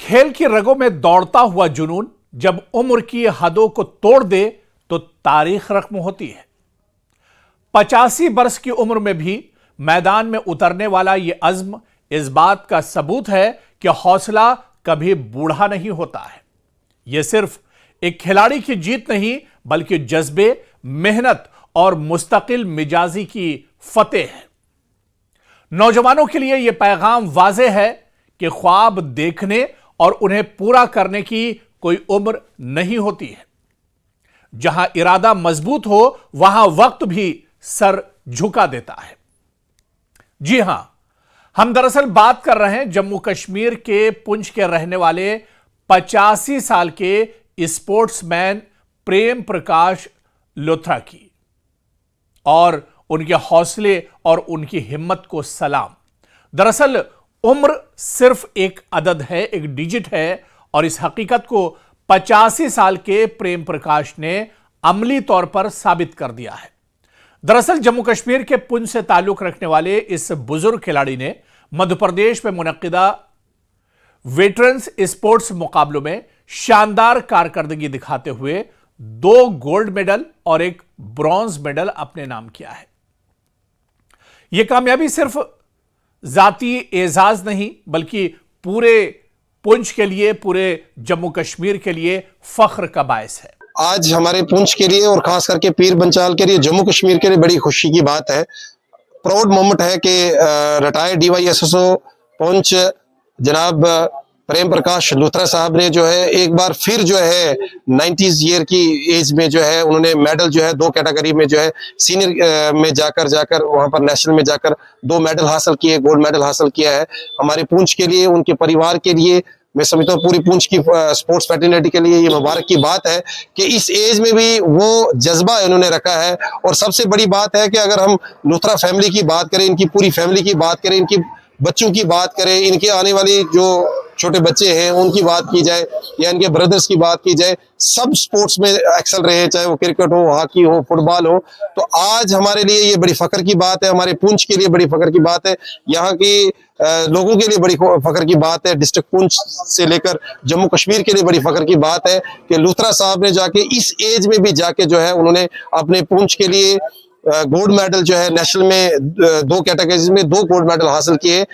खेल की रगों में दौड़ता हुआ जुनून जब उम्र की हदों को तोड़ दे तो तारीख रकम होती है। 85 वर्ष की उम्र में भी मैदान में उतरने वाला यह अज़्म इस बात का सबूत है कि हौसला कभी बूढ़ा नहीं होता है। यह सिर्फ एक खिलाड़ी की जीत नहीं बल्कि जज्बे, मेहनत और मुस्तकिल मिजाजी की फतेह है। नौजवानों के लिए यह पैगाम वाज़ेह है कि ख्वाब देखने और उन्हें पूरा करने की कोई उम्र नहीं होती है। जहां इरादा मजबूत हो वहां वक्त भी सर झुका देता है। जी हां, हम दरअसल बात कर रहे हैं जम्मू कश्मीर के पुंछ के रहने वाले 85 साल के स्पोर्ट्समैन प्रेम प्रकाश लुथरा की और उनके हौसले और उनकी हिम्मत को सलाम। दरअसल उम्र सिर्फ एक अदद है, एक डिजिट है और इस हकीकत को 85 साल के प्रेम प्रकाश ने अमली तौर पर साबित कर दिया है। दरअसल जम्मू कश्मीर के पुंछ से ताल्लुक रखने वाले इस बुजुर्ग खिलाड़ी ने मध्य प्रदेश में मुनक्किदा वेटरन्स स्पोर्ट्स मुकाबलों में शानदार कारकर्दगी दिखाते हुए 2 गोल्ड मेडल और 1 ब्रॉन्ज मेडल अपने नाम किया है। यह कामयाबी सिर्फ जाती एजाज नहीं बल्कि पूरे पुंछ के लिए, पूरे जम्मू कश्मीर के लिए फख्र का बायस है। आज हमारे पुंछ के लिए और खास करके पीर बंचाल के लिए, जम्मू कश्मीर के लिए बड़ी खुशी की बात है। प्राउड मोमेंट है कि रिटायर्ड DYSSO पुंछ जनाब प्रेम प्रकाश लुथरा साहब ने जो है एक बार फिर जो है 90s ईयर की एज में जो है उन्होंने मेडल जो है 2 कैटेगरी में जो है सीनियर में जाकर वहां पर नेशनल में जाकर 2 मेडल हासिल किए, गोल्ड मेडल हासिल किया है। हमारे पुंछ के लिए, उनके परिवार के लिए, मैं समझता हूँ पूरी पुंछ की स्पोर्ट्स फैटर्निटी के लिए ये मुबारक की बात है कि इस एज में भी वो जज्बा इन्होंने रखा है। और सबसे बड़ी बात है कि अगर हम लुथरा फैमिली की बात करें, इनकी पूरी फैमिली की बात करें, इनकी बच्चों की बात करें, इनके आने वाली जो छोटे बच्चे हैं उनकी बात की जाए या इनके ब्रदर्स की बात की जाए, सब स्पोर्ट्स में एक्सेल रहे, चाहे वो क्रिकेट हो, हॉकी हो, फुटबॉल हो। तो आज हमारे लिए ये बड़ी फख्र की बात है, हमारे पुंछ के लिए बड़ी फख्र की बात है, यहाँ की लोगों के लिए बड़ी फख्र की बात है। डिस्ट्रिक्ट पुंछ से लेकर जम्मू कश्मीर के लिए बड़ी फख्र की बात है कि लुथरा साहब ने जाके इस एज में भी जाके जो है उन्होंने अपने पुंछ के लिए गोल्ड मेडल जो है नेशनल में 2 कैटेगरीज में 2 गोल्ड मेडल हासिल किए।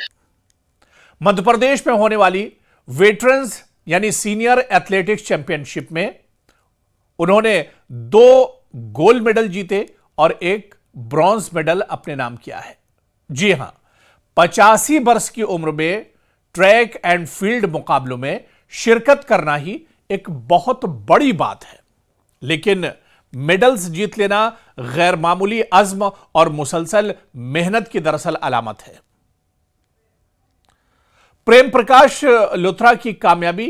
मध्य प्रदेश में होने वाली वेटरन्स यानी सीनियर एथलेटिक्स चैंपियनशिप में उन्होंने 2 गोल्ड मेडल जीते और 1 ब्रॉन्ज मेडल अपने नाम किया है। जी हां, 85 वर्ष की उम्र में ट्रैक एंड फील्ड मुकाबलों में शिरकत करना ही एक बहुत बड़ी बात है, लेकिन मेडल्स जीत लेना गैर मामूली अज़्म और मुसलसल मेहनत की दरअसल अलामत है। प्रेम प्रकाश लुथरा की कामयाबी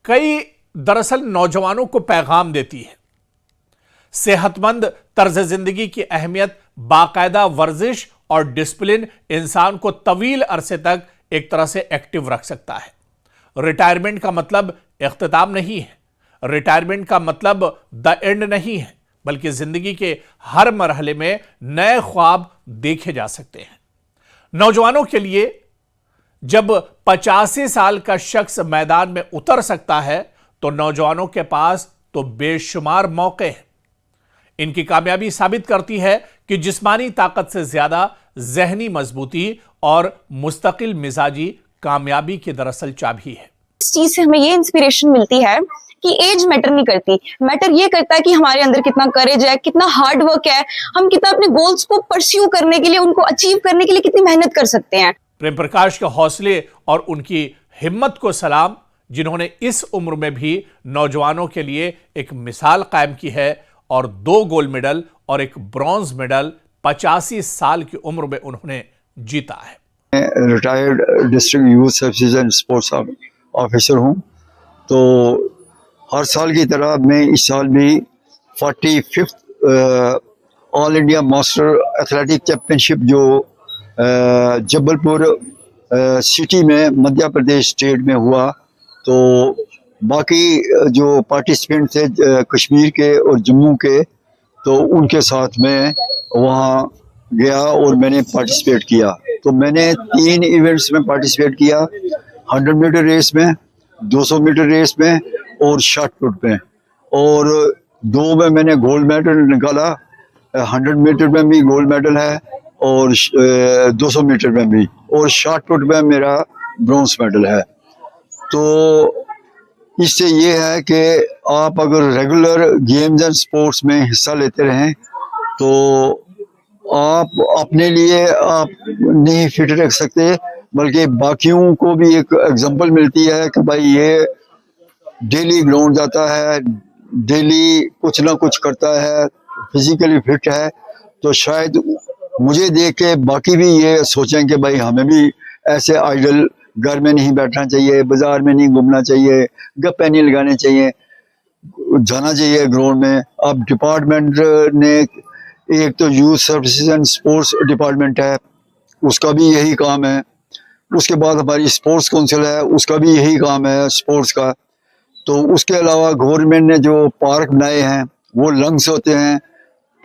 कई दरअसल नौजवानों को पैगाम देती है। सेहतमंद तर्ज जिंदगी की अहमियत, बाकायदा वर्जिश और डिसिप्लिन इंसान को तवील अरसे तक एक तरह से एक्टिव रख सकता है। रिटायरमेंट का मतलब इख्तिताम नहीं है, रिटायरमेंट का मतलब द एंड नहीं है, बल्कि जिंदगी के हर मरहले में नए ख्वाब देखे जा सकते हैं। नौजवानों के लिए जब 85 साल का शख्स मैदान में उतर सकता है तो नौजवानों के पास तो बेशुमार मौके हैं। इनकी कामयाबी साबित करती है कि जिस्मानी ताकत से ज्यादा जहनी मजबूती और मुस्तकिल मिजाजी कामयाबी की दरअसल चाबी है। इस चीज से हमें ये इंस्पिरेशन मिलती है कि एज मैटर नहीं करती, मैटर ये करता है कि हमारे अंदर कितना करेज है, कितना हार्ड वर्क है, हम कितना अपने गोल्स को परस्यू करने के लिए, उनको अचीव करने के लिए कितनी मेहनत कर सकते हैं। प्रेम प्रकाश के हौसले और उनकी हिम्मत को सलाम, जिन्होंने इस उम्र में भी नौजवानों के लिए एक मिसाल कायम की है और 2 गोल्ड मेडल और 1 ब्रॉन्ज मेडल 85 साल की उम्र में उन्होंने जीता है। मैं retired district youth services and sports officer हूं, तो हर साल की तरह मैं इस साल भी 45th all India master athletic championship जो जबलपुर सिटी में मध्य प्रदेश स्टेट में हुआ, तो बाकी जो पार्टिसिपेंट थे कश्मीर के और जम्मू के, तो उनके साथ में वहाँ गया और मैंने पार्टिसिपेट किया। तो मैंने 3 इवेंट्स में पार्टिसिपेट किया, 100 मीटर रेस में, 200 मीटर रेस में और शॉट पुट में, और 2 में मैंने गोल्ड मेडल निकाला। 100 मीटर में भी गोल्ड मेडल है और 200 मीटर में भी, और शॉट पुट में मेरा ब्रॉन्ज मेडल है। तो इससे ये है कि आप अगर रेगुलर गेम्स एंड स्पोर्ट्स में हिस्सा लेते रहें तो आप अपने लिए आप नहीं फिट रख सकते, बल्कि बाकियों को भी एक एग्जांपल मिलती है कि भाई ये डेली ग्राउंड जाता है, डेली कुछ ना कुछ करता है, फिजिकली फिट है। तो शायद मुझे देख के बाकी भी ये सोचें कि भाई हमें भी ऐसे आइडल घर में नहीं बैठना चाहिए, बाजार में नहीं घूमना चाहिए, गप्पे नहीं लगाने चाहिए, जाना चाहिए ग्राउंड में। अब डिपार्टमेंट ने एक तो youth services and sports department है, उसका भी यही काम है। उसके बाद हमारी स्पोर्ट्स काउंसिल है, उसका भी यही काम है स्पोर्ट्स का। तो उसके अलावा गवर्नमेंट ने जो पार्क बनाए हैं वो लंग्स होते हैं,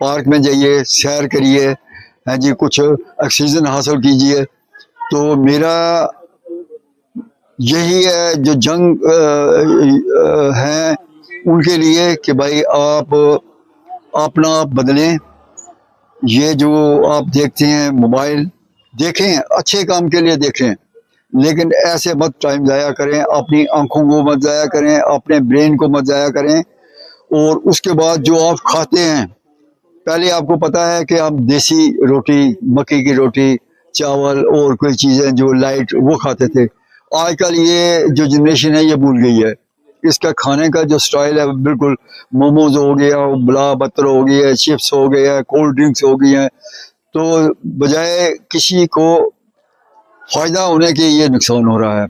पार्क में जाइए, सैर करिए, हैं जी, कुछ ऑक्सीजन हासिल कीजिए। तो मेरा यही है जो जंग हैं उनके लिए कि भाई आप अपना आप बदलें। ये जो आप देखते हैं मोबाइल, देखें अच्छे काम के लिए देखें, लेकिन ऐसे मत टाइम ज़ाया करें, अपनी आंखों को मत ज़ाया करें, अपने ब्रेन को मत ज़ाया करें। और उसके बाद जो आप खाते हैं, पहले आपको पता है कि आप देसी रोटी, मक्की की रोटी, चावल और कोई चीज़ें जो लाइट वो खाते थे। आजकल ये जो जनरेशन है ये भूल गई है। इसका खाने का जो स्टाइल है बिल्कुल मोमोज हो गया, बला बतर हो गया, चिप्स हो गया, कोल्ड ड्रिंक्स हो गई हैं। तो बजाय किसी को फायदा होने के ये नुकसान हो रहा है।